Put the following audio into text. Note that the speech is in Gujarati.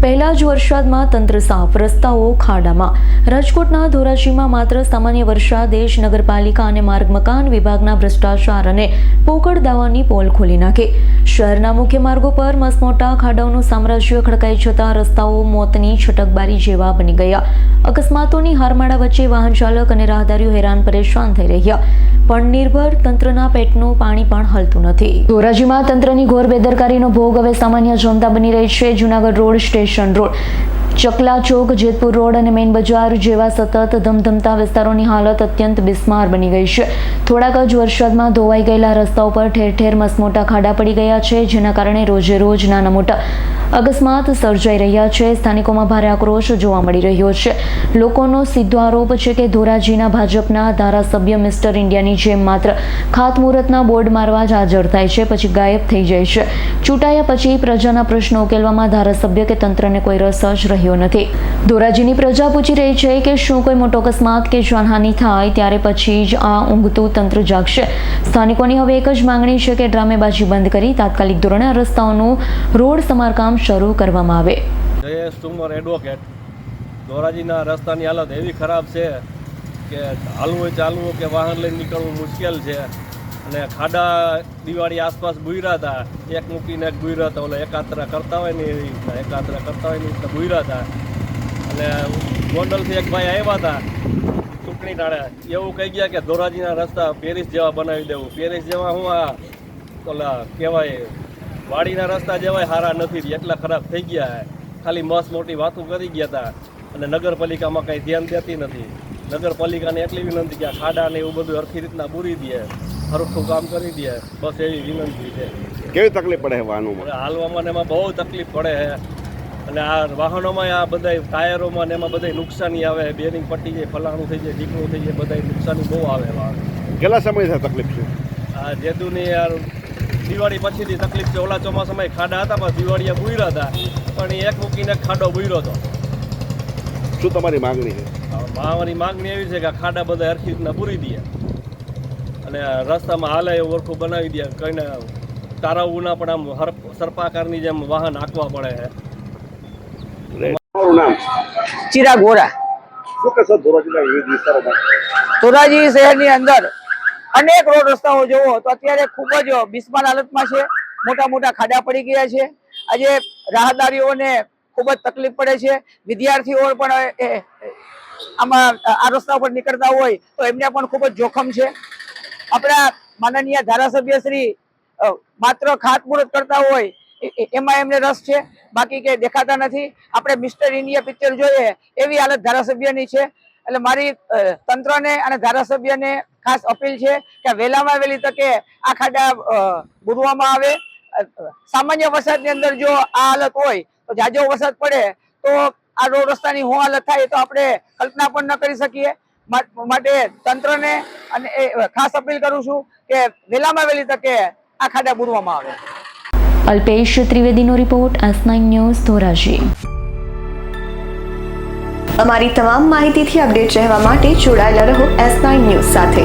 પહેલા જ વરસાદમાં તંત્ર સાફ, રસ્તાઓ ખાડામાં। રાજકોટના ધોરાજીમાં માત્ર સામાન્ય વરસાદે જ નગરપાલિકા અને માર્ગ મકાન વિભાગના ભ્રષ્ટાચાર અને પોકળ દાવાની પોલ ખોલી નાખી। શહેરના મુખ્ય માર્ગો પર મસમોટા ખાડાઓનું સામ્રાજ્ય ખડકાઈ જતા રસ્તાઓ મોતની છટકબારી જેવા બની ગયા। અકસ્માતોની હારમાળા વચ્ચે વાહન ચાલક અને રાહદારીઓ હેરાન પરેશાન થઈ રહ્યા, પણ નિર્ભર તંત્રના પેટનું પાણી પણ હલતું નથી। ધોરાજીમાં તંત્રની ઘોર બેદરકારીનો ભોગ હવે સામાન્ય જનતા બની રહી છે। જૂનાગઢ રોડ, સ્ટેશન રોડ, ચકલા ચોક, જેતપુર રોડ અને મેઇન બજાર જેવા સતત ધમધમતા વિસ્તારોની હાલત અત્યંત બિસ્માર બની ગઈ છે। થોડાક જ વરસાદમાં ધોવાઈ ગયેલા રસ્તાઓ પર ઠેર ઠેર મસમોટા ખાડા પડી ગયા છે, જેના કારણે રોજે રોજ નાના મોટા અકસ્માત સર્જાઈ રહ્યા છે। સ્થાનિકોમાં ભારે આક્રોશ જોવા મળી રહ્યો છે। લોકોનો સીધો આરોપ છે કે ધોરાજીના ભાજપના ધારાસભ્ય મિસ્ટર ઇન્ડિયાની જેમ માત્ર ખાતમુહૂર્તના બોર્ડ મારવા જ હાજર થાય છે, પછી ગાયબ થઈ જાય છે। ચૂંટાયા પછી પ્રજાના પ્રશ્નો ઉકેલવામાં ધારાસભ્ય કે તંત્રને કોઈ રસ જ રહ્યો નથી। ધોરાજીની પ્રજા પૂછી રહી છે કે શું કોઈ મોટો અકસ્માત કે જાનહાનિ થાય ત્યારે પછી જ આ ઊંઘતું તંત્ર જાગશે। સ્થાનિકોની હવે એક જ માંગણી છે કે ડ્રામેબાજી બંધ કરી તાત્કાલિક ધોરણે આ રસ્તાઓનું રોડ સમારકામ શરૂ કરવામાં આવે। જયેશ તુમર એડવોકેટ। ધોરાજીના રસ્તાની હાલત એવી ખરાબ છે કે હાલવું ચાલવું કે વાહન લઈને નીકળવું મુશ્કેલ છે, અને ખાડા દિવાળી આસપાસ બુર્યા હતા, એક મૂકીને એક બુર્યા હતા, ઓલા એકાત્રા કરતા હોય ને એવી રીતના એકાત્રા કરતા હોય ને એ રીતના બુર્યા હતા। અને ગોંડલથી એક ભાઈ આવ્યા હતા ચૂંટણી ટાણે, એવું કહી ગયા કે ધોરાજીના રસ્તા પેરિસ જેવા બનાવી દેવું। પેરિસ જેવા હું આ ઓલા કહેવાય વાડીના રસ્તા જેવાય સારા નથી, એટલા ખરાબ થઈ ગયા। ખાલી મસ્ત મોટી વાતો કરી ગયા હતા, અને નગરપાલિકામાં કંઈ ધ્યાન દેતી નથી। નગરપાલિકાને એટલી વિનંતી કે આ ખાડા ને એવું બધું સરખી રીતના પૂરી દે, સરખું કામ કરી દે, બસ એવી વિનંતી છે। કેવી તકલીફ પડે છે વાહનોમાં? હાલવામાં એમાં બહુ તકલીફ પડે છે, અને આ વાહનોમાં આ બધા ટાયરોમાં ને એમાં બધા નુકસાની આવે, બેરિંગ પટી જાય, ફલાણું થઈ જાય, ઢીકણું થઈ જાય, બધા નુકસાની બહુ આવે વાહન। કેટલા સમયથી તકલીફ છે? આ જેદુની યાર દિવાળી પછીથી તકલીફ છે। ઓલા ચોમાસામાં ખાડા હતા, પણ દિવાળીએ બુર્યા હતા, પણ એ એક મૂકીને ખાડો બુર્યો હતો। શું તમારી માંગણી છે? મારી માંગણી એવી છે કે ખાડા બધા હરખી રીતના પૂરી દે, અને રસ્તામાં હાલે એવું વરખું બનાવી દે, કઈને તારાવું ના પણ આમ સરપાકારની જેમ વાહન હાંકવા પડે છે। તમારું નામ? ચિરાગ વોરા। શું કહેશો ધોરાજીના વિવિધ વિસ્તારોમાં? ધોરાજી શહેરની અંદર અનેક રોડ રસ્તાઓ જોવો તો અત્યારે ખૂબ જ બિસ્માર હાલતમાં છે। મોટા મોટા ખાડા પડી ગયા છે। આજે રાહદારીઓને ખૂબ જ તકલીફ પડે છે। વિદ્યાર્થીઓ પણ આમાં આ રસ્તા પર નીકળતા હોય તો એમને પણ ખૂબ જ જોખમ છે। આપણા માનનીય ધારાસભ્ય શ્રી માત્ર ખાતમુહૂર્ત કરતા હોય એમાં એમને રસ છે, બાકી કે દેખાતા નથી। આપણે મિસ્ટર ઇન્ડિયા પિક્ચર જોઈએ એવી હાલત ધારાસભ્યની છે। એટલે મારી તંત્રને અને ધારાસભ્યને ખાસ અપીલ છે કે વહેલામાં વહેલી તકે આ ખાડા બુરવામાં આવે। સામાન્ય વરસાદની અંદર જો આ હાલત હોય તો જાજો વરસાદ પડે તો આ રોડ રસ્તાની શું હાલત થાય તો આપણે કલ્પના પણ ન કરી શકીએ। માટે તંત્રને અને ખાસ અપીલ કરું છું કે વહેલામાં વહેલી તકે આ ખાડા બુરવામાં આવે। અલ્પેશ ત્રિવેદીનો રિપોર્ટ, S9 ન્યૂઝ, ધોરાજી। અમારી તમામ માહિતીથી અપડેટ રહેવા માટે જોડાયેલા રહો S9 ન્યૂઝ સાથે।